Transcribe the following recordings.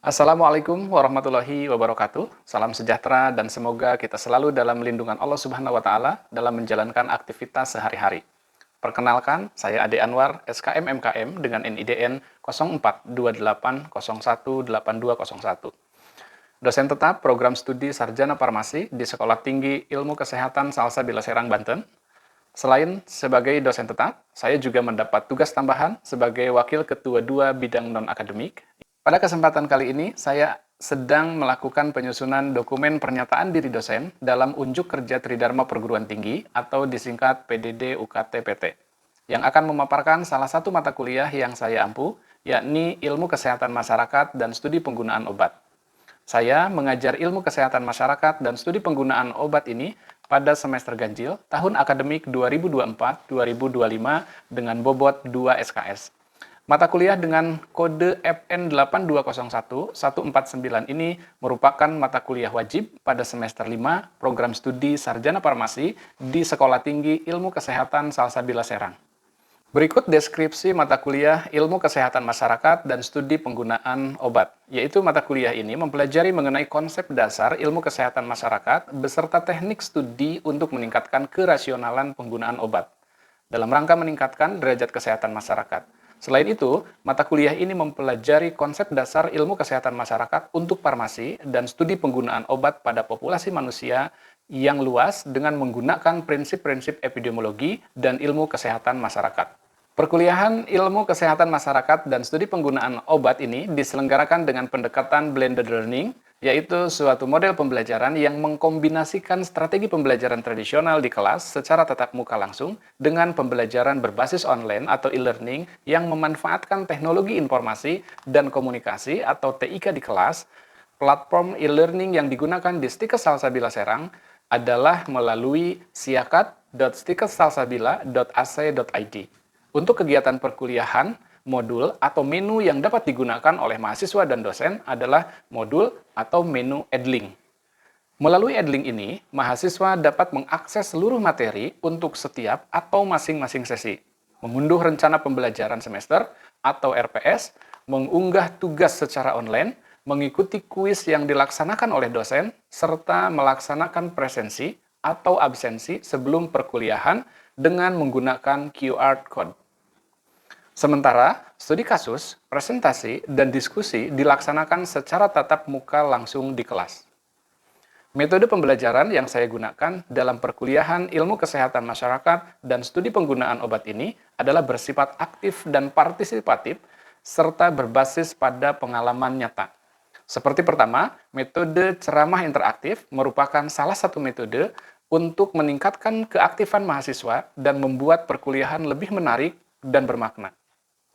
Assalamualaikum warahmatullahi wabarakatuh. Salam sejahtera dan semoga kita selalu dalam lindungan Allah Subhanahu wa taala dalam menjalankan aktivitas sehari-hari. Perkenalkan, saya Ade Anwar, SKM MKM dengan NIDN 0428018201. Dosen tetap program studi Sarjana Farmasi di Sekolah Tinggi Ilmu Kesehatan Salsabila Serang, Banten. Selain sebagai dosen tetap, saya juga mendapat tugas tambahan sebagai Wakil Ketua 2 Bidang Non-Akademik. Pada kesempatan kali ini, saya sedang melakukan penyusunan dokumen pernyataan diri dosen dalam Unjuk Kerja Tridharma Perguruan Tinggi atau disingkat PDD UKT-PT, yang akan memaparkan salah satu mata kuliah yang saya ampu, yakni Ilmu Kesehatan Masyarakat dan Studi Penggunaan Obat. Saya mengajar Ilmu Kesehatan Masyarakat dan Studi Penggunaan Obat ini pada semester ganjil tahun akademik 2024-2025 dengan bobot 2 SKS. Mata kuliah dengan kode FN 8201149 ini merupakan mata kuliah wajib pada semester 5 program studi Sarjana Farmasi di Sekolah Tinggi Ilmu Kesehatan Salsabila Serang. Berikut deskripsi mata kuliah Ilmu Kesehatan Masyarakat dan Studi Penggunaan Obat, yaitu mata kuliah ini mempelajari mengenai konsep dasar ilmu kesehatan masyarakat beserta teknik studi untuk meningkatkan kerasionalan penggunaan obat dalam rangka meningkatkan derajat kesehatan masyarakat. Selain itu, mata kuliah ini mempelajari konsep dasar ilmu kesehatan masyarakat untuk farmasi dan studi penggunaan obat pada populasi manusia yang luas dengan menggunakan prinsip-prinsip epidemiologi dan ilmu kesehatan masyarakat. Perkuliahan Ilmu Kesehatan Masyarakat dan Studi Penggunaan Obat ini diselenggarakan dengan pendekatan blended learning, yaitu suatu model pembelajaran yang mengkombinasikan strategi pembelajaran tradisional di kelas secara tatap muka langsung dengan pembelajaran berbasis online atau e-learning yang memanfaatkan teknologi informasi dan komunikasi atau TIK di kelas. Platform e-learning yang digunakan di Stikes Salsabila Serang adalah melalui siakat.stikessalsabila.ac.id. Untuk kegiatan perkuliahan, modul atau menu yang dapat digunakan oleh mahasiswa dan dosen adalah modul atau menu Edlink. Melalui Edlink ini, mahasiswa dapat mengakses seluruh materi untuk setiap atau masing-masing sesi, mengunduh rencana pembelajaran semester atau RPS, mengunggah tugas secara online, mengikuti kuis yang dilaksanakan oleh dosen, serta melaksanakan presensi atau absensi sebelum perkuliahan dengan menggunakan QR Code. Sementara, studi kasus, presentasi, dan diskusi dilaksanakan secara tatap muka langsung di kelas. Metode pembelajaran yang saya gunakan dalam perkuliahan Ilmu Kesehatan Masyarakat dan Studi Penggunaan Obat ini adalah bersifat aktif dan partisipatif, serta berbasis pada pengalaman nyata. Seperti pertama, metode ceramah interaktif merupakan salah satu metode untuk meningkatkan keaktifan mahasiswa dan membuat perkuliahan lebih menarik dan bermakna.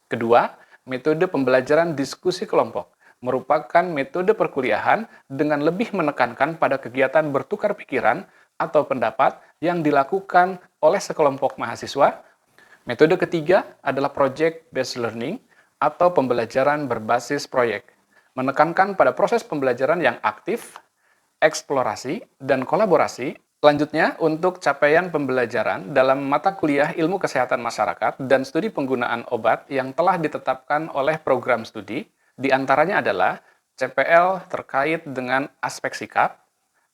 Kedua, metode pembelajaran diskusi kelompok merupakan metode perkuliahan dengan lebih menekankan pada kegiatan bertukar pikiran atau pendapat yang dilakukan oleh sekelompok mahasiswa. Metode ketiga adalah project-based learning atau pembelajaran berbasis proyek, menekankan pada proses pembelajaran yang aktif, eksplorasi, dan kolaborasi. Selanjutnya, untuk capaian pembelajaran dalam mata kuliah Ilmu Kesehatan Masyarakat dan Studi Penggunaan Obat yang telah ditetapkan oleh program studi, diantaranya adalah CPL terkait dengan aspek sikap,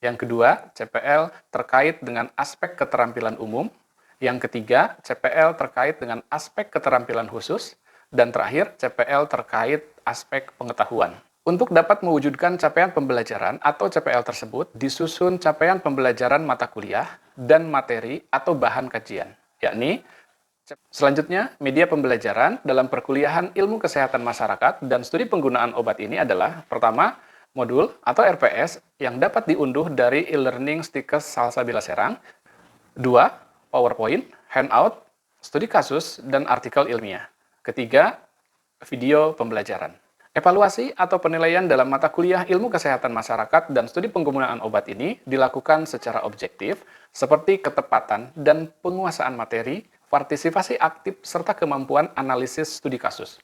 yang kedua, CPL terkait dengan aspek keterampilan umum, yang ketiga, CPL terkait dengan aspek keterampilan khusus, dan terakhir, CPL terkait aspek pengetahuan. Untuk dapat mewujudkan capaian pembelajaran atau CPL tersebut, disusun capaian pembelajaran mata kuliah dan materi atau bahan kajian, yakni selanjutnya, media pembelajaran dalam perkuliahan Ilmu Kesehatan Masyarakat dan Studi Penggunaan Obat ini adalah, pertama, modul atau RPS yang dapat diunduh dari e-learning Stikes Salsabila Serang, dua, PowerPoint, handout, studi kasus, dan artikel ilmiah. Ketiga, video pembelajaran. Evaluasi atau penilaian dalam mata kuliah Ilmu Kesehatan Masyarakat dan Studi Penggunaan Obat ini dilakukan secara objektif, seperti ketepatan dan penguasaan materi, partisipasi aktif, serta kemampuan analisis studi kasus.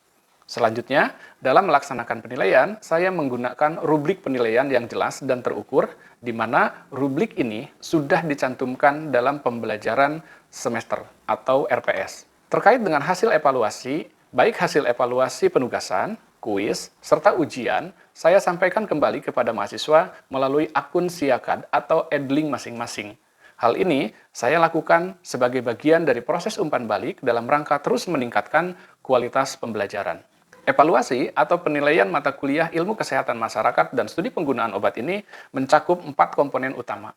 Selanjutnya, dalam melaksanakan penilaian, saya menggunakan rubrik penilaian yang jelas dan terukur, di mana rubrik ini sudah dicantumkan dalam pembelajaran semester atau RPS. Terkait dengan hasil evaluasi, baik hasil evaluasi penugasan, kuis, serta ujian, saya sampaikan kembali kepada mahasiswa melalui akun Siakad atau Edling masing-masing. Hal ini saya lakukan sebagai bagian dari proses umpan balik dalam rangka terus meningkatkan kualitas pembelajaran. Evaluasi atau penilaian mata kuliah ilmu kesehatan masyarakat dan studi penggunaan obat ini mencakup 4 komponen utama.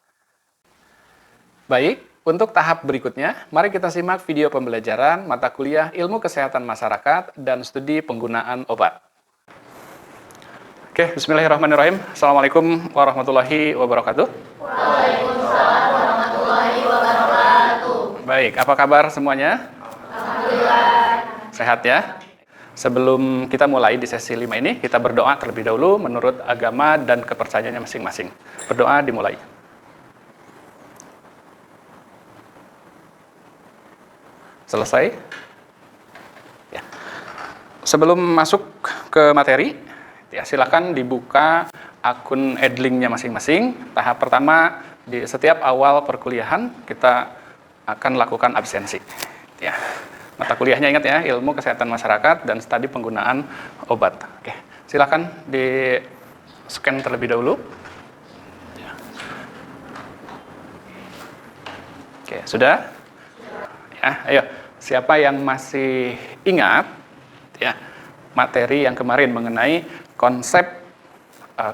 Baik, untuk tahap berikutnya, mari kita simak video pembelajaran mata kuliah ilmu kesehatan masyarakat dan studi penggunaan obat. Oke, bismillahirrahmanirrahim. Assalamualaikum warahmatullahi wabarakatuh. Waalaikumsalam warahmatullahi wabarakatuh. Baik, apa kabar semuanya? Alhamdulillah. Sehat ya? Sebelum kita mulai di sesi 5 ini, kita berdoa terlebih dahulu menurut agama dan kepercayaannya masing-masing. Berdoa dimulai. Selesai? Ya. Sebelum masuk ke materi, ya silakan dibuka akun Edlingnya masing-masing. Tahap pertama, di setiap awal perkuliahan kita akan lakukan absensi. Ya. Mata kuliahnya ingat ya, ilmu kesehatan masyarakat dan studi penggunaan obat. Oke, silakan di scan terlebih dahulu. Oke, sudah? Ya, ayo. Siapa yang masih ingat ya materi yang kemarin mengenai konsep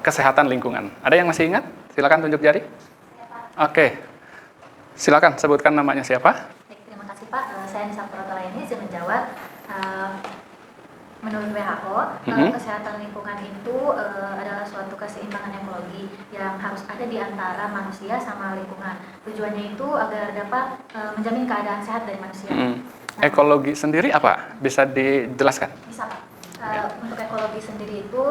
kesehatan lingkungan? Ada yang masih ingat? Silakan tunjuk jari. Oke. Silakan sebutkan namanya siapa? Terima kasih Pak, saya Nisa Protolaini, izin menjawab. Menurut WHO, kesehatan lingkungan itu adalah suatu keseimbangan ekologi yang harus ada di antara manusia sama lingkungan. Tujuannya itu agar dapat menjamin keadaan sehat dari manusia. Ekologi sendiri apa? Bisa dijelaskan? Bisa Pak. Untuk ekologi sendiri itu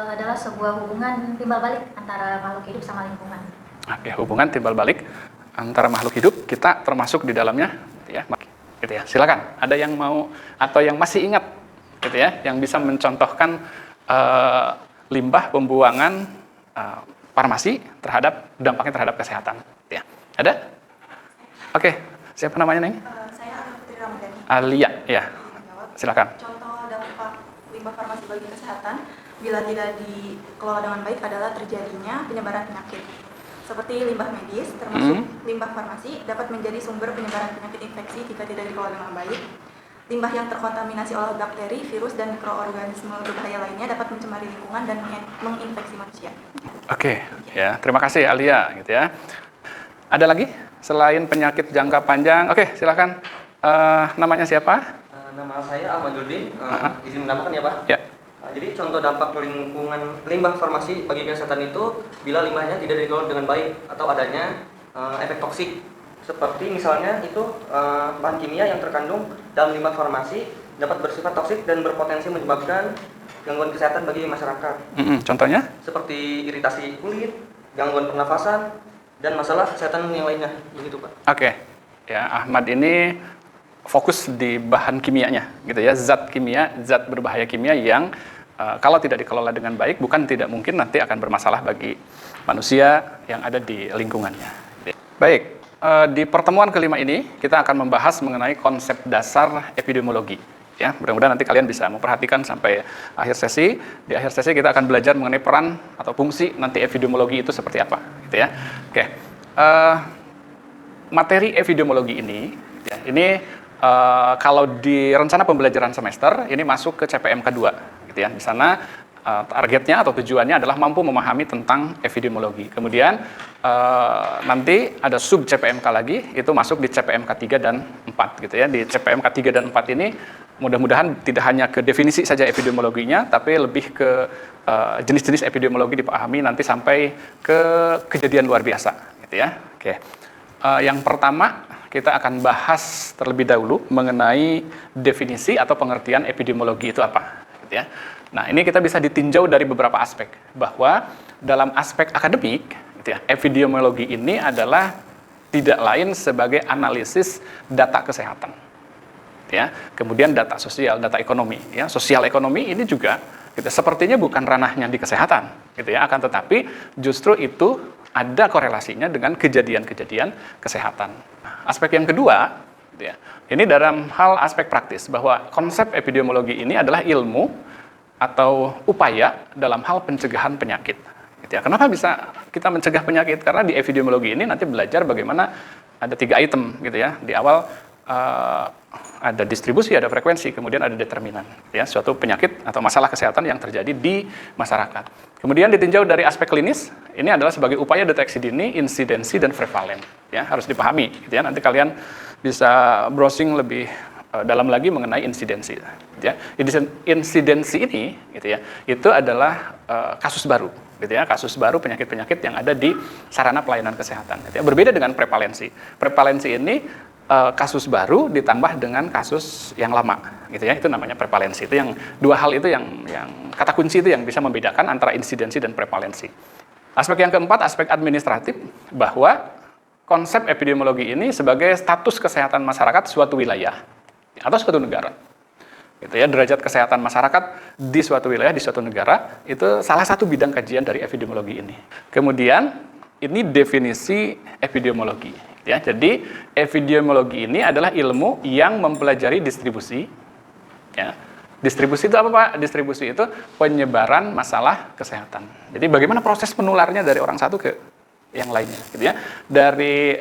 adalah sebuah hubungan timbal balik antara makhluk hidup sama lingkungan. Oke, hubungan timbal balik antara makhluk hidup, kita termasuk di dalamnya, ya. Gitu ya. Silakan. Ada yang mau atau yang masih ingat, gitu ya, yang bisa mencontohkan limbah pembuangan farmasi terhadap dampaknya terhadap kesehatan. Ya. Ada? Oke. Siapa namanya Neng? Saya Putri Ramadhani. Alia, ya. Silakan. Contoh dampak limbah farmasi bagi kesehatan bila tidak dikelola dengan baik adalah terjadinya penyebaran penyakit. Seperti limbah medis, termasuk limbah farmasi, dapat menjadi sumber penyebaran penyakit infeksi jika tidak dikelola dengan baik. Limbah yang terkontaminasi oleh bakteri, virus, dan mikroorganisme berbahaya lainnya dapat mencemari lingkungan dan menginfeksi manusia. Oke, ya. Terima kasih Alia, gitu ya. Ada lagi selain penyakit jangka panjang? Oke, silakan. Namanya siapa? Nama saya Ahmaduddin. Izin menambahkan ya Pak. Ya. Jadi contoh dampak lingkungan limbah farmasi bagi kesehatan itu bila limbahnya tidak dikelola dengan baik atau adanya efek toksik. Seperti misalnya itu bahan kimia yang terkandung dalam limbah farmasi dapat bersifat toksik dan berpotensi menyebabkan gangguan kesehatan bagi masyarakat. Contohnya? Seperti iritasi kulit, gangguan pernafasan, dan masalah kesehatan yang lainnya. Begitu Pak. Oke. Ya, Ahmad ini fokus di bahan kimianya, gitu ya, zat kimia, zat berbahaya kimia yang kalau tidak dikelola dengan baik, bukan tidak mungkin nanti akan bermasalah bagi manusia yang ada di lingkungannya. Baik, di pertemuan kelima ini kita akan membahas mengenai konsep dasar epidemiologi. Ya, mudah-mudahan nanti kalian bisa memperhatikan sampai akhir sesi. Di akhir sesi kita akan belajar mengenai peran atau fungsi nanti epidemiologi itu seperti apa, gitu ya. Oke, materi epidemiologi ini, ya, ini kalau di rencana pembelajaran semester ini masuk ke CPMK 2. Gitu ya. Di sana targetnya atau tujuannya adalah mampu memahami tentang epidemiologi. Kemudian nanti ada sub CPMK lagi, itu masuk di CPMK 3 dan 4 gitu ya. Di CPMK 3 dan 4 ini mudah-mudahan tidak hanya ke definisi saja epidemiologinya, tapi lebih ke jenis-jenis epidemiologi dipahami nanti sampai ke kejadian luar biasa gitu ya. Oke. Yang pertama kita akan bahas terlebih dahulu mengenai definisi atau pengertian epidemiologi itu apa. Ya. Nah, ini kita bisa ditinjau dari beberapa aspek, bahwa dalam aspek akademik, gitu ya, epidemiologi ini adalah tidak lain sebagai analisis data kesehatan, ya. Kemudian data sosial, data ekonomi, ya. Sosial ekonomi ini juga, gitu, sepertinya bukan ranahnya di kesehatan, gitu ya. Akan tetapi justru itu ada korelasinya dengan kejadian-kejadian kesehatan. Nah, aspek yang kedua, gitu ya, ini dalam hal aspek praktis, bahwa konsep epidemiologi ini adalah ilmu atau upaya dalam hal pencegahan penyakit. Gitu ya. Kenapa bisa kita mencegah penyakit? Karena di epidemiologi ini nanti belajar bagaimana ada 3 item gitu ya. Di awal ada distribusi, ada frekuensi, kemudian ada determinan. Ya, suatu penyakit atau masalah kesehatan yang terjadi di masyarakat. Kemudian ditinjau dari aspek klinis, ini adalah sebagai upaya deteksi dini, insidensi, dan prevalen. Ya, harus dipahami. Gitu ya. Nanti kalian bisa browsing lebih dalam lagi mengenai insidensi. Gitu ya. Insidensi ini, gitu ya, itu adalah kasus baru. Gitu ya, kasus baru penyakit-penyakit yang ada di sarana pelayanan kesehatan. Gitu ya. Berbeda dengan prevalensi. Prevalensi ini kasus baru ditambah dengan kasus yang lama, gitu ya, itu namanya prevalensi. Itu yang 2 hal itu yang kata kunci itu yang bisa membedakan antara insidensi dan prevalensi. Aspek yang keempat, aspek administratif, bahwa konsep epidemiologi ini sebagai status kesehatan masyarakat suatu wilayah atau suatu negara. Gitu ya, derajat kesehatan masyarakat di suatu wilayah, di suatu negara, itu salah satu bidang kajian dari epidemiologi ini. Kemudian, ini definisi epidemiologi. Ya, jadi epidemiologi ini adalah ilmu yang mempelajari distribusi. Ya. Distribusi itu apa, Pak? Distribusi itu penyebaran masalah kesehatan. Jadi bagaimana proses menularnya dari orang satu ke yang lainnya, gitu ya. Dari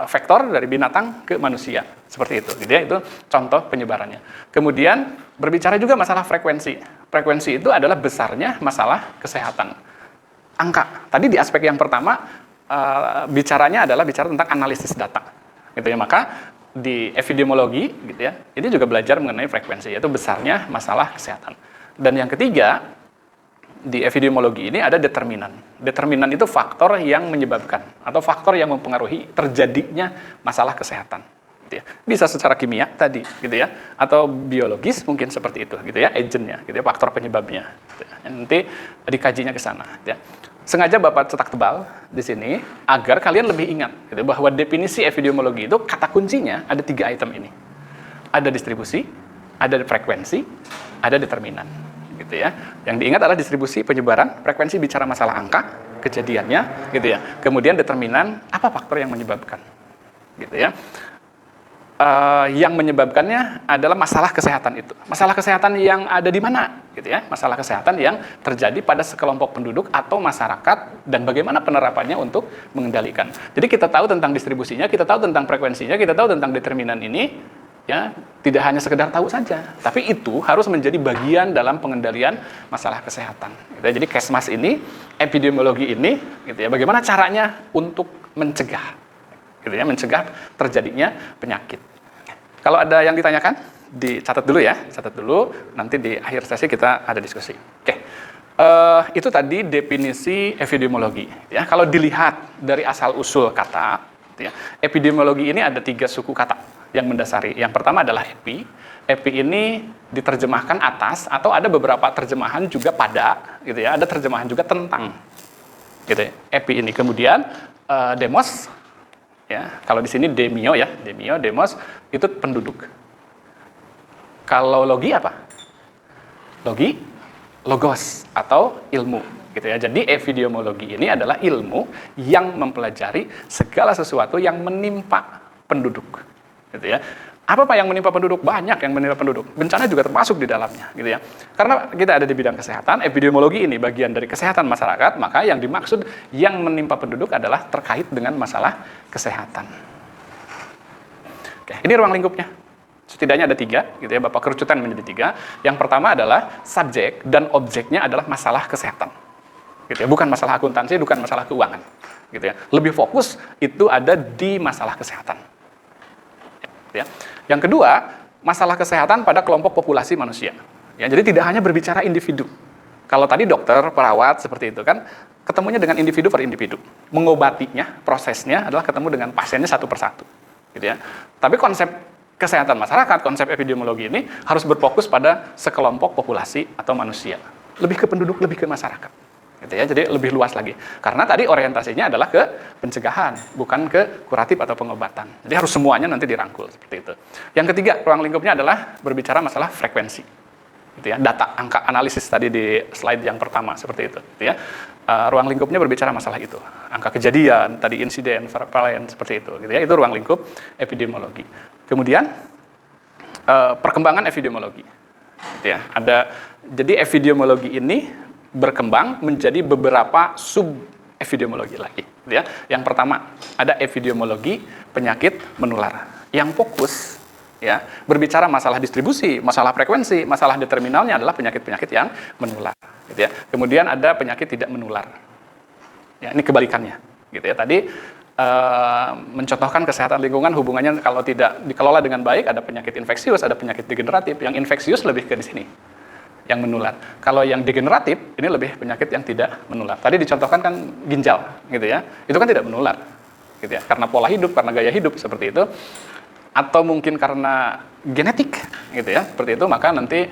vektor, dari binatang ke manusia, seperti itu. Gitu ya. Itu contoh penyebarannya. Kemudian berbicara juga masalah frekuensi. Frekuensi itu adalah besarnya masalah kesehatan. Angka. Tadi di aspek yang pertama bicaranya adalah bicara tentang analisis data, gitu ya. Maka di epidemiologi, gitu ya, ini juga belajar mengenai frekuensi, yaitu besarnya masalah kesehatan. Dan yang ketiga, di epidemiologi ini ada determinan. Determinan itu faktor yang menyebabkan atau faktor yang mempengaruhi terjadinya masalah kesehatan. Gitu ya. Bisa secara kimia tadi, gitu ya, atau biologis mungkin seperti itu, gitu ya, agentnya, gitu ya, faktor penyebabnya. Gitu ya. Nanti dikajinya ke sana. Gitu ya. Sengaja Bapak cetak tebal di sini agar kalian lebih ingat gitu, bahwa definisi epidemiologi itu kata kuncinya ada 3 item ini. Ada distribusi, ada frekuensi, ada determinan. Gitu ya. Yang diingat adalah distribusi, penyebaran, frekuensi bicara masalah angka, kejadiannya, gitu ya. Kemudian determinan apa faktor yang menyebabkan. Gitu ya. Yang menyebabkannya adalah masalah kesehatan itu. Masalah kesehatan yang ada di mana? Gitu ya. Masalah kesehatan yang terjadi pada sekelompok penduduk atau masyarakat dan bagaimana penerapannya untuk mengendalikan. Jadi kita tahu tentang distribusinya, kita tahu tentang frekuensinya, kita tahu tentang determinan ini, ya, tidak hanya sekedar tahu saja, tapi itu harus menjadi bagian dalam pengendalian masalah kesehatan. Gitu ya. Jadi Kesmas ini, epidemiologi ini, gitu ya, bagaimana caranya untuk mencegah, gitu ya, mencegah terjadinya penyakit. Kalau ada yang ditanyakan, dicatat dulu ya, catat dulu. Nanti di akhir sesi kita ada diskusi. Oke, itu tadi definisi epidemiologi. Ya, kalau dilihat dari asal usul kata, ya, epidemiologi ini ada 3 suku kata yang mendasari. Yang pertama adalah epi. Epi ini diterjemahkan atas atau ada beberapa terjemahan juga pada, gitu ya. Ada terjemahan juga tentang, gitu ya, epi ini. Kemudian demos. Ya, kalau di sini demio ya, demio, demos itu penduduk. Kalau logi apa? Logi, logos atau ilmu, gitu ya. Jadi epidemiologi ini adalah ilmu yang mempelajari segala sesuatu yang menimpa penduduk, gitu ya. Apa Pak yang menimpa penduduk? Banyak yang menimpa penduduk. Bencana juga termasuk di dalamnya, gitu ya. Karena kita ada di bidang kesehatan, epidemiologi ini bagian dari kesehatan masyarakat, maka yang dimaksud yang menimpa penduduk adalah terkait dengan masalah kesehatan. Oke, ini ruang lingkupnya. Setidaknya ada 3, gitu ya. Bapak kerucutan menjadi 3. Yang pertama adalah subjek dan objeknya adalah masalah kesehatan. Gitu ya. Bukan masalah akuntansi, bukan masalah keuangan. Gitu ya. Lebih fokus itu ada di masalah kesehatan. Ya. Yang kedua, masalah kesehatan pada kelompok populasi manusia. Ya, jadi tidak hanya berbicara individu. Kalau tadi dokter, perawat, seperti itu kan, ketemunya dengan individu per individu. Mengobatinya, prosesnya adalah ketemu dengan pasiennya satu persatu. Gitu ya. Tapi konsep kesehatan masyarakat, konsep epidemiologi ini harus berfokus pada sekelompok populasi atau manusia. Lebih ke penduduk, lebih ke masyarakat. Gitu ya, jadi lebih luas lagi. Karena tadi orientasinya adalah ke pencegahan, bukan ke kuratif atau pengobatan. Jadi harus semuanya nanti dirangkul seperti itu. Yang ketiga, ruang lingkupnya adalah berbicara masalah frekuensi. Gitu ya, data, angka, analisis tadi di slide yang pertama seperti itu. Gitu ya. Ruang lingkupnya berbicara masalah itu. Angka kejadian, tadi insiden, prevalen seperti itu. Gitu ya. Itu ruang lingkup epidemiologi. Kemudian perkembangan epidemiologi. Gitu ya. Jadi epidemiologi ini berkembang menjadi beberapa sub epidemiologi lagi. Gitu ya. Yang pertama ada epidemiologi penyakit menular yang fokus ya berbicara masalah distribusi, masalah frekuensi, masalah determinalnya adalah penyakit-penyakit yang menular. Gitu ya. Kemudian ada penyakit tidak menular. Ya, ini kebalikannya. Gitu ya. Tadi mencontohkan kesehatan lingkungan hubungannya kalau tidak dikelola dengan baik ada penyakit infeksius, ada penyakit degeneratif. Yang infeksius lebih ke di sini, yang menular. Kalau yang degeneratif ini lebih penyakit yang tidak menular. Tadi dicontohkan kan ginjal, gitu ya. Itu kan tidak menular, gitu ya. Karena pola hidup, karena gaya hidup seperti itu, atau mungkin karena genetik, gitu ya. Seperti itu maka nanti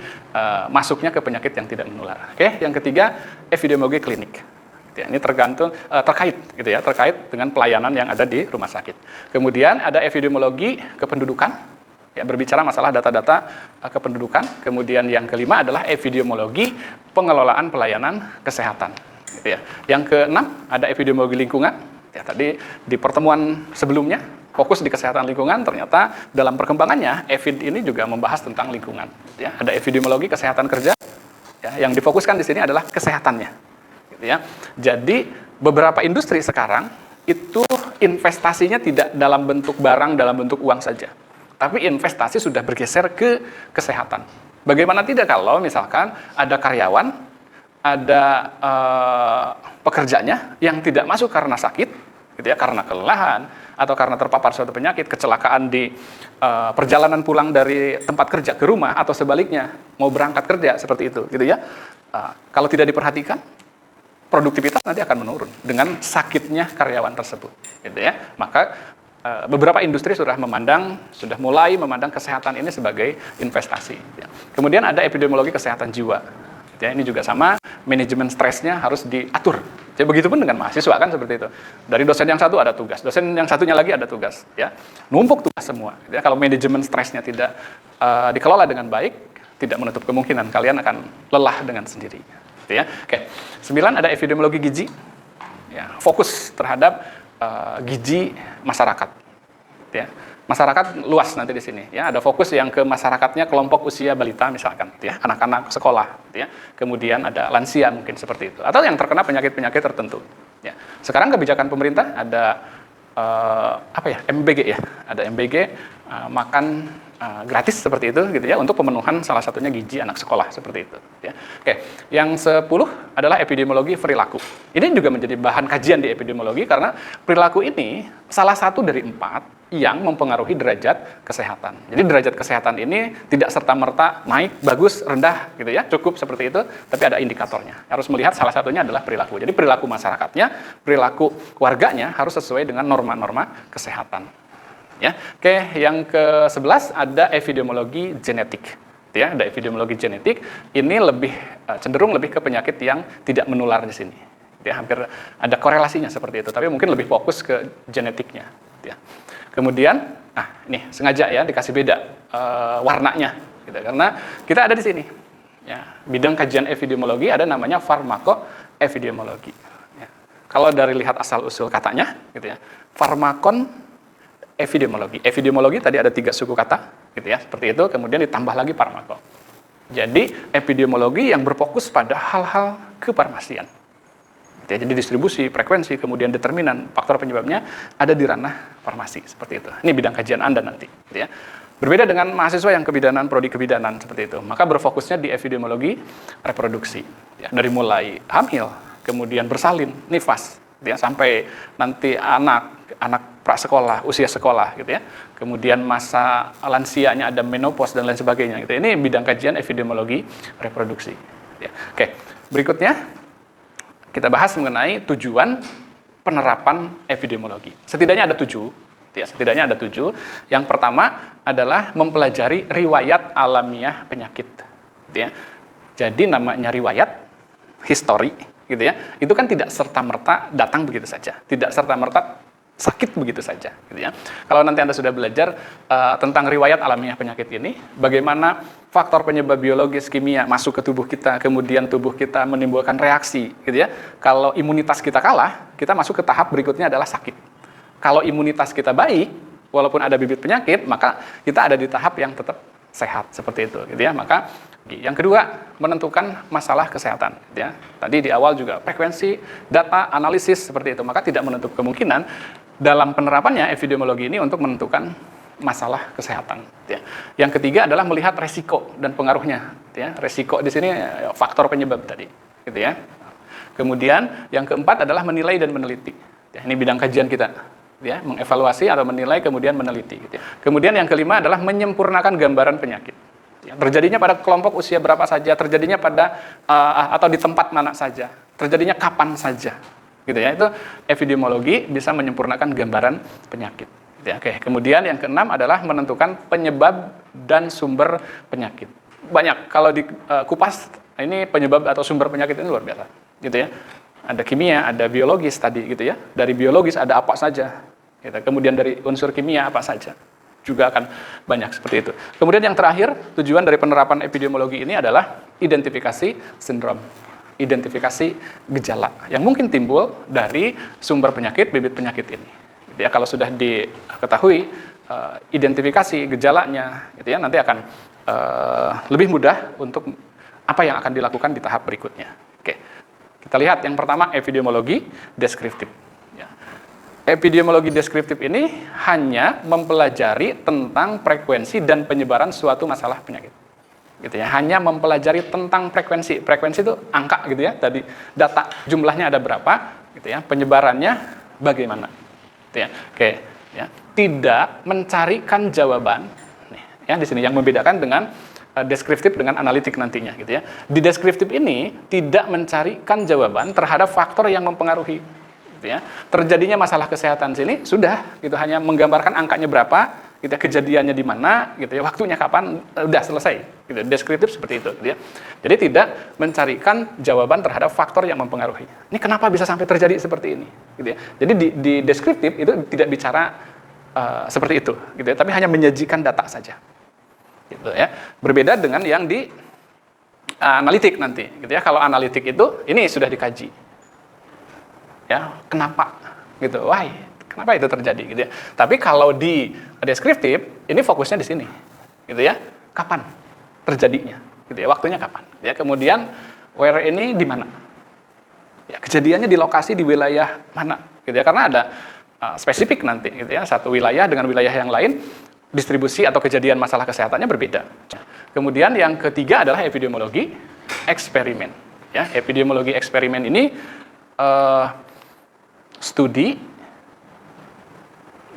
masuknya ke penyakit yang tidak menular. Oke, yang ketiga epidemiologi klinik. Ya, ini terkait gitu ya, terkait dengan pelayanan yang ada di rumah sakit. Kemudian ada epidemiologi kependudukan, ya, berbicara masalah data-data kependudukan. Kemudian yang kelima adalah epidemiologi pengelolaan pelayanan kesehatan. Gitu ya. Yang keenam ada epidemiologi lingkungan. Ya, tadi di pertemuan sebelumnya fokus di kesehatan lingkungan, ternyata dalam perkembangannya EVID ini juga membahas tentang lingkungan. Ya, ada epidemiologi kesehatan kerja. Ya, yang difokuskan di sini adalah kesehatannya. Ya. Jadi beberapa industri sekarang itu investasinya tidak dalam bentuk barang, dalam bentuk uang saja. Tapi investasi sudah bergeser ke kesehatan. Bagaimana tidak kalau misalkan ada karyawan, ada pekerjanya yang tidak masuk karena sakit, gitu ya, karena kelelahan, atau karena terpapar suatu penyakit, kecelakaan di perjalanan pulang dari tempat kerja ke rumah, atau sebaliknya, mau berangkat kerja, seperti itu. Gitu ya. Kalau tidak diperhatikan, produktivitas nanti akan menurun dengan sakitnya karyawan tersebut, gitu ya. Maka beberapa industri sudah mulai memandang kesehatan ini sebagai investasi. Ya. Kemudian ada epidemiologi kesehatan jiwa. Ya, ini juga sama, manajemen stresnya harus diatur. Jadi begitupun dengan mahasiswa kan seperti itu. Dari dosen yang satu ada tugas, dosen yang satunya lagi ada tugas. Ya, numpuk tugas semua. Ya, kalau manajemen stresnya tidak dikelola dengan baik, tidak menutup kemungkinan kalian akan lelah dengan sendirinya. Ya. Oke. 9 ada epidemiologi gizi. Ya, fokus terhadap gizi masyarakat. Ya. Masyarakat luas nanti di sini. Ya, ada fokus yang ke masyarakatnya kelompok usia balita misalkan, ya, anak-anak sekolah. Ya. Kemudian ada lansia mungkin seperti itu. Atau yang terkena penyakit-penyakit tertentu. Ya. Sekarang kebijakan pemerintah ada MBG ya. Ada MBG makan gratis seperti itu gitu ya untuk pemenuhan salah satunya gizi anak sekolah seperti itu ya. Oke, yang 10 adalah epidemiologi perilaku. Ini juga menjadi bahan kajian di epidemiologi karena perilaku ini salah satu dari 4 yang mempengaruhi derajat kesehatan. Jadi derajat kesehatan ini tidak serta-merta naik, bagus, rendah gitu ya, cukup seperti itu, tapi ada indikatornya. Harus melihat salah satunya adalah perilaku. Jadi perilaku masyarakatnya, perilaku warganya harus sesuai dengan norma-norma kesehatan. Ya, oke, yang ke-11 ada epidemiologi genetik. Ya, ada epidemiologi genetik. Ini cenderung lebih ke penyakit yang tidak menular di sini. Ya, hampir ada korelasinya seperti itu, tapi mungkin lebih fokus ke genetiknya. Ya. Kemudian, ini sengaja ya dikasih beda warnanya, gitu, karena kita ada di sini. Ya, bidang kajian epidemiologi ada namanya farmakoepidemiologi. Ya. Kalau dari lihat asal usul katanya, gitu ya, farmakon epidemiologi. Epidemiologi tadi ada 3 suku kata, gitu ya, seperti itu. Kemudian ditambah lagi farmako. Jadi epidemiologi yang berfokus pada hal-hal kefarmasian. Gitu ya, jadi distribusi, frekuensi, kemudian determinan, faktor penyebabnya ada di ranah farmasi, seperti itu. Ini bidang kajian Anda nanti, gitu ya. Berbeda dengan mahasiswa yang kebidanan, prodi kebidanan seperti itu. Maka berfokusnya di epidemiologi reproduksi, ya, dari mulai hamil, kemudian bersalin, nifas, gitu ya, sampai nanti anak prasekolah, usia sekolah gitu ya. Kemudian masa lansianya ada menopause dan lain sebagainya gitu. Ini bidang kajian epidemiologi reproduksi. Ya. Oke, berikutnya kita bahas mengenai tujuan penerapan epidemiologi. Setidaknya ada 7. Ya, setidaknya ada 7. Yang pertama adalah mempelajari riwayat alamiah penyakit. Gitu ya. Jadi namanya riwayat, history, gitu ya. Itu kan tidak serta-merta datang begitu saja. Tidak serta-merta sakit begitu saja, gitu ya. Kalau nanti Anda sudah belajar tentang riwayat alamiah penyakit ini, bagaimana faktor penyebab biologis kimia masuk ke tubuh kita, kemudian tubuh kita menimbulkan reaksi, gitu ya. Kalau imunitas kita kalah, kita masuk ke tahap berikutnya adalah sakit. Kalau imunitas kita baik, walaupun ada bibit penyakit, maka kita ada di tahap yang tetap sehat seperti itu, gitu ya. Maka Yang kedua, menentukan masalah kesehatan. Ya. Tadi di awal juga frekuensi, data, analisis seperti itu. Maka tidak menutup kemungkinan dalam penerapannya epidemiologi ini untuk menentukan masalah kesehatan. Ya. Yang ketiga adalah melihat resiko dan pengaruhnya. Ya. Resiko di sini faktor penyebab tadi. Gitu ya. Kemudian yang keempat adalah menilai dan meneliti. Ya, ini bidang kajian kita. Ya, mengevaluasi atau menilai kemudian meneliti. Gitu ya. Kemudian yang kelima adalah menyempurnakan gambaran penyakit. Ya, terjadinya pada kelompok usia berapa saja, terjadinya pada atau di tempat mana saja, terjadinya kapan saja, gitu ya. Itu epidemiologi bisa menyempurnakan gambaran penyakit. Gitu ya. Oke. Kemudian yang keenam adalah menentukan penyebab dan sumber penyakit. Banyak kalau di kupas ini penyebab atau sumber penyakit ini luar biasa, gitu ya. Ada kimia, ada biologis tadi, gitu ya. Dari biologis ada apa saja, gitu. Kemudian dari unsur kimia apa saja. Juga akan banyak seperti itu. Kemudian yang terakhir, tujuan dari penerapan epidemiologi ini adalah identifikasi sindrom, identifikasi gejala yang mungkin timbul dari sumber penyakit, bibit penyakit ini. Ya, kalau sudah diketahui identifikasi gejalanya, gitu ya, nanti akan lebih mudah untuk apa yang akan dilakukan di tahap berikutnya. Oke, kita lihat yang pertama epidemiologi deskriptif. Epidemiologi deskriptif ini hanya mempelajari tentang frekuensi dan penyebaran suatu masalah penyakit. Gitu ya, hanya mempelajari tentang frekuensi. Frekuensi itu angka gitu ya, tadi data jumlahnya ada berapa, gitu ya, penyebarannya bagaimana. Gitu ya. Oke, ya. Tidak mencarikan jawaban. Nih, ya di sini yang membedakan dengan deskriptif dengan analitik nantinya, gitu ya. Di deskriptif ini tidak mencarikan jawaban terhadap faktor yang mempengaruhi. Ya. Terjadinya masalah kesehatan sini sudah gitu, hanya menggambarkan angkanya berapa, gitu, kejadiannya di mana, gitu ya, waktunya kapan, udah selesai. Gitu. Deskriptif seperti itu, gitu ya. Jadi tidak mencarikan jawaban terhadap faktor yang mempengaruhinya. Ini kenapa bisa sampai terjadi seperti ini, gitu ya. Jadi di deskriptif itu tidak bicara seperti itu, gitu ya, tapi hanya menyajikan data saja. Gitu ya. Berbeda dengan yang di analitik nanti, gitu ya. Kalau analitik itu ini sudah dikaji. Ya, kenapa gitu, why, kenapa itu terjadi gitu ya. Tapi kalau di deskriptif ini fokusnya di sini, gitu ya, kapan terjadinya, gitu ya, waktunya kapan, ya. Kemudian where ini di mana, ya, kejadiannya di lokasi di wilayah mana, gitu ya, karena ada spesifik nanti, gitu ya, satu wilayah dengan wilayah yang lain distribusi atau kejadian masalah kesehatannya berbeda. Kemudian yang ketiga adalah epidemiologi eksperimen, ya. Epidemiologi eksperimen ini studi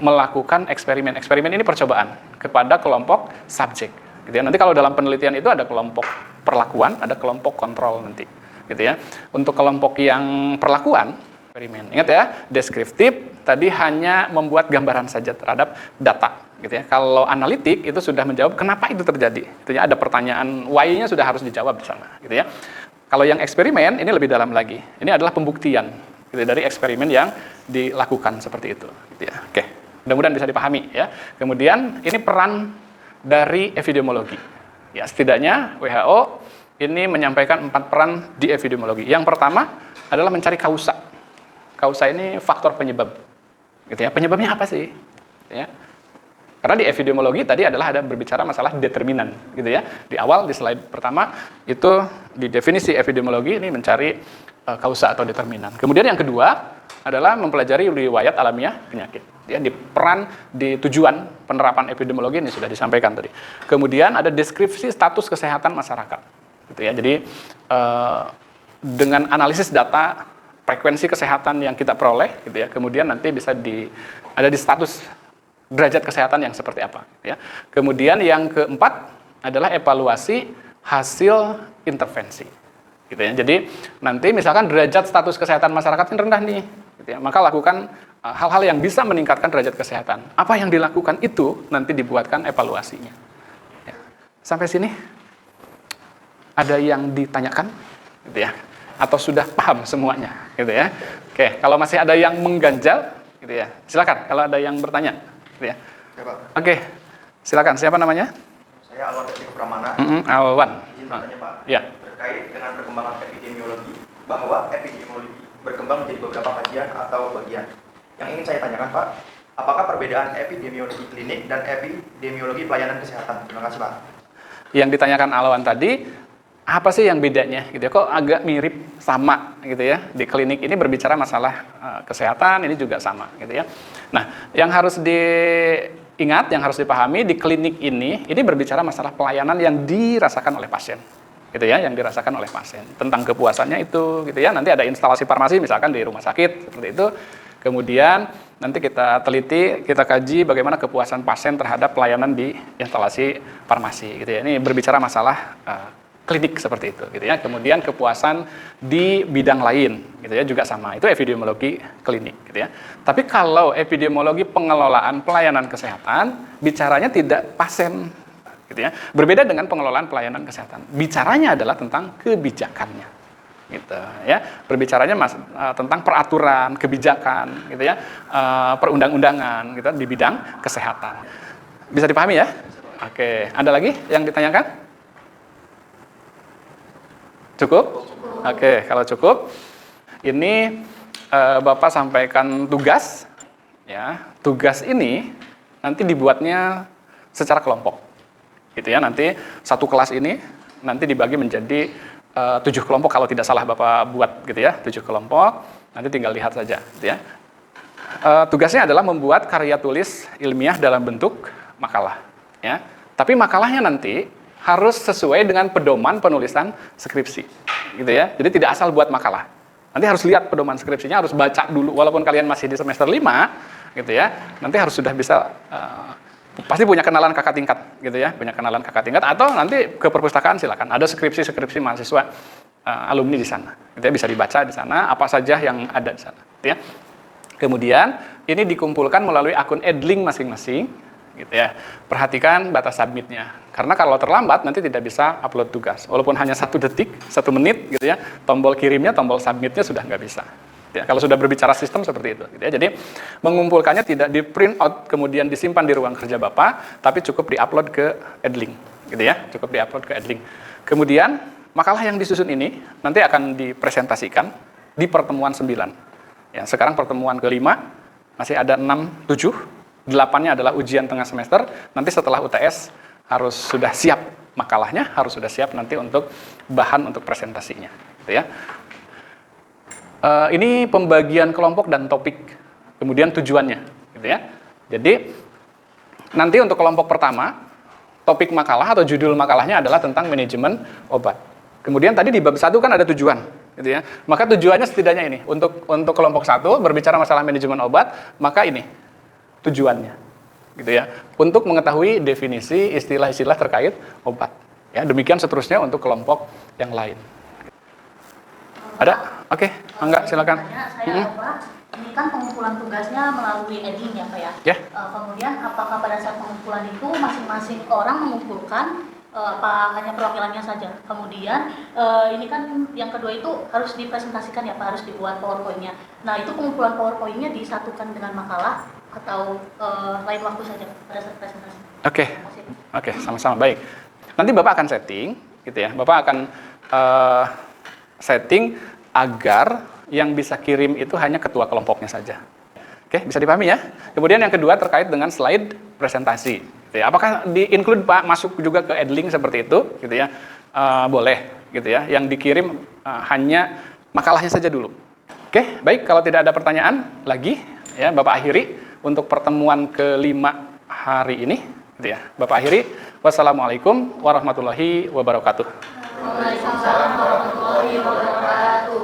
melakukan eksperimen. Eksperimen ini percobaan kepada kelompok subjek. Gitu ya. Nanti kalau dalam penelitian itu ada kelompok perlakuan, ada kelompok kontrol nanti. Gitu ya. Untuk kelompok yang perlakuan, eksperimen. Ingat ya, deskriptif tadi hanya membuat gambaran saja terhadap data. Gitu ya. Kalau analitik itu sudah menjawab kenapa itu terjadi. Gitu ya. Ada pertanyaan why-nya sudah harus dijawab di sana. Gitu ya. Kalau yang eksperimen ini lebih dalam lagi. Ini adalah pembuktian. Dari eksperimen yang dilakukan seperti itu, gitu ya. Oke, mudah-mudahan bisa dipahami ya. Kemudian ini peran dari epidemiologi. Ya, setidaknya WHO ini menyampaikan 4 peran di epidemiologi. Yang pertama adalah mencari kausa. Kausa ini faktor penyebab, gitu ya. Penyebabnya apa sih? Ya. Karena di epidemiologi tadi adalah ada berbicara masalah determinan, gitu ya. Di awal di slide pertama itu di definisi epidemiologi ini mencari kausa atau determinan. Kemudian yang kedua adalah mempelajari riwayat alamiah penyakit. Ya, di peran di tujuan penerapan epidemiologi ini sudah disampaikan tadi. Kemudian ada deskripsi status kesehatan masyarakat. Gitu ya. Jadi dengan analisis data frekuensi kesehatan yang kita peroleh, gitu ya. Kemudian nanti bisa ada di status derajat kesehatan yang seperti apa. Gitu ya. Kemudian yang keempat adalah evaluasi hasil intervensi. Gitu ya. Jadi nanti misalkan derajat status kesehatan masyarakat ini rendah nih, gitu ya, maka lakukan hal-hal yang bisa meningkatkan derajat kesehatan. Apa yang dilakukan itu nanti dibuatkan evaluasinya. Ya. Sampai sini ada yang ditanyakan, gitu ya, atau sudah paham semuanya, gitu ya. Oke, kalau masih ada yang mengganjal, gitu ya, silakan. Kalau ada yang bertanya, gitu ya. Ya, Pak. Oke, silakan. Siapa namanya? Saya Alwan dari Pramana. Alwan. Izin bertanya, Pak. Ya. Terkait dengan perkembangan epidemiologi, bahwa epidemiologi berkembang menjadi beberapa kajian atau bagian. Yang ingin saya tanyakan, Pak, apakah perbedaan epidemiologi klinik dan epidemiologi pelayanan kesehatan? Terima kasih, Pak. yang ditanyakan Alwan tadi, apa sih yang bedanya gitu ya? Kok agak mirip sama gitu ya? Di klinik ini berbicara masalah kesehatan, ini juga sama gitu ya. Nah, yang harus diingat, yang harus dipahami di klinik ini berbicara masalah pelayanan yang dirasakan oleh pasien. Gitu ya, yang dirasakan oleh pasien. Tentang kepuasannya itu gitu ya. Nanti ada instalasi farmasi misalkan di rumah sakit seperti itu. Kemudian nanti kita teliti, kita kaji bagaimana kepuasan pasien terhadap pelayanan di instalasi farmasi gitu ya. Ini berbicara masalah klinik seperti itu gitu ya. Kemudian kepuasan di bidang lain gitu ya juga sama. Itu epidemiologi klinik gitu ya. Tapi kalau epidemiologi pengelolaan pelayanan kesehatan bicaranya tidak pasien gitu ya. Berbeda dengan pengelolaan pelayanan kesehatan. Bicaranya adalah tentang kebijakannya. Gitu ya. Berbicaranya tentang peraturan, kebijakan gitu ya. Perundang-undangan gitu di bidang kesehatan. Bisa dipahami ya? Oke, ada lagi yang ditanyakan? Cukup? Oke, kalau cukup, ini Bapak sampaikan tugas. Ya, tugas ini nanti dibuatnya secara kelompok, gitu ya. Nanti satu kelas ini nanti dibagi menjadi 7 kelompok kalau tidak salah Bapak buat, gitu ya. 7 kelompok. Nanti tinggal lihat saja, gitu ya. Tugasnya adalah membuat karya tulis ilmiah dalam bentuk makalah, ya. Tapi makalahnya nanti harus sesuai dengan pedoman penulisan skripsi, gitu ya. Jadi tidak asal buat makalah. Nanti harus lihat pedoman skripsinya, harus baca dulu, walaupun kalian masih di semester 5, gitu ya. Nanti harus sudah bisa, pasti punya kenalan kakak tingkat, gitu ya. Punya kenalan kakak tingkat, atau nanti ke perpustakaan silakan. Ada skripsi-skripsi mahasiswa alumni di sana, gitu ya. Bisa dibaca di sana, apa saja yang ada di sana, gitu ya. Kemudian, ini dikumpulkan melalui akun Edling masing-masing, gitu ya. Perhatikan batas submitnya, karena kalau terlambat nanti tidak bisa upload tugas, walaupun hanya 1 detik, 1 menit gitu ya, tombol kirimnya, tombol submitnya sudah nggak bisa ya, kalau sudah berbicara sistem seperti itu gitu ya. Jadi mengumpulkannya tidak di print out kemudian disimpan di ruang kerja Bapak, tapi cukup diupload ke Edling gitu ya, cukup diupload ke Edling. Kemudian makalah yang disusun ini nanti akan dipresentasikan di pertemuan 9 ya. Sekarang pertemuan ke-5, masih ada 6, 7, 8-nya adalah ujian tengah semester. Nanti setelah UTS harus sudah siap makalahnya, harus sudah siap nanti untuk bahan untuk presentasinya, gitu ya. Ini pembagian kelompok dan topik, kemudian tujuannya, gitu ya. Jadi nanti untuk kelompok pertama, topik makalah atau judul makalahnya adalah tentang manajemen obat. Kemudian tadi di bab 1 kan ada tujuan, gitu ya. Maka tujuannya setidaknya ini untuk kelompok 1 berbicara masalah manajemen obat, maka ini tujuannya, gitu ya, untuk mengetahui definisi istilah-istilah terkait obat. Ya, demikian seterusnya untuk kelompok yang lain. Ada? Oke, enggak, silakan. Saya Pak, ini kan pengumpulan tugasnya melalui Edling ya Pak ya? Ya. Kemudian apakah pada saat pengumpulan itu masing-masing orang mengumpulkan apa hanya perwakilannya saja? Kemudian ini kan yang kedua itu harus dipresentasikan ya Pak, harus dibuat PowerPoint-nya. Nah itu pengumpulan PowerPoint-nya disatukan dengan makalah atau lain waktu saja pada saat presentasi? Oke, sama-sama, baik. Nanti Bapak akan setting, gitu ya. Bapak akan setting agar yang bisa kirim itu hanya ketua kelompoknya saja. Oke, bisa dipahami ya? Kemudian yang kedua terkait dengan slide presentasi. Gitu ya. Apakah di-include Pak masuk juga ke Edling seperti itu? Gitu ya. Boleh, gitu ya. Yang dikirim hanya makalahnya saja dulu. Oke, baik. Kalau tidak ada pertanyaan lagi, ya Bapak akhiri untuk pertemuan ke-5 hari ini, gitu ya. Bapak akhiri. Wassalamualaikum warahmatullahi wabarakatuh. Waalaikumsalam warahmatullahi wabarakatuh.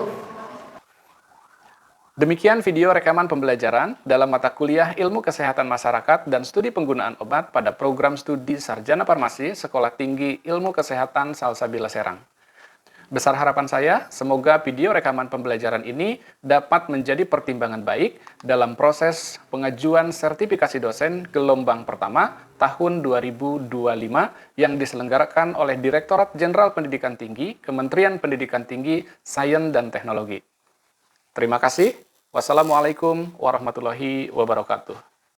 Demikian video rekaman pembelajaran dalam mata kuliah Ilmu Kesehatan Masyarakat dan Studi Penggunaan Obat pada program studi Sarjana Farmasi Sekolah Tinggi Ilmu Kesehatan Salsabila Serang. Besar harapan saya, semoga video rekaman pembelajaran ini dapat menjadi pertimbangan baik dalam proses pengajuan sertifikasi dosen gelombang pertama tahun 2025 yang diselenggarakan oleh Direktorat Jenderal Pendidikan Tinggi, Kementerian Pendidikan Tinggi, Sains dan Teknologi. Terima kasih. Wassalamualaikum warahmatullahi wabarakatuh.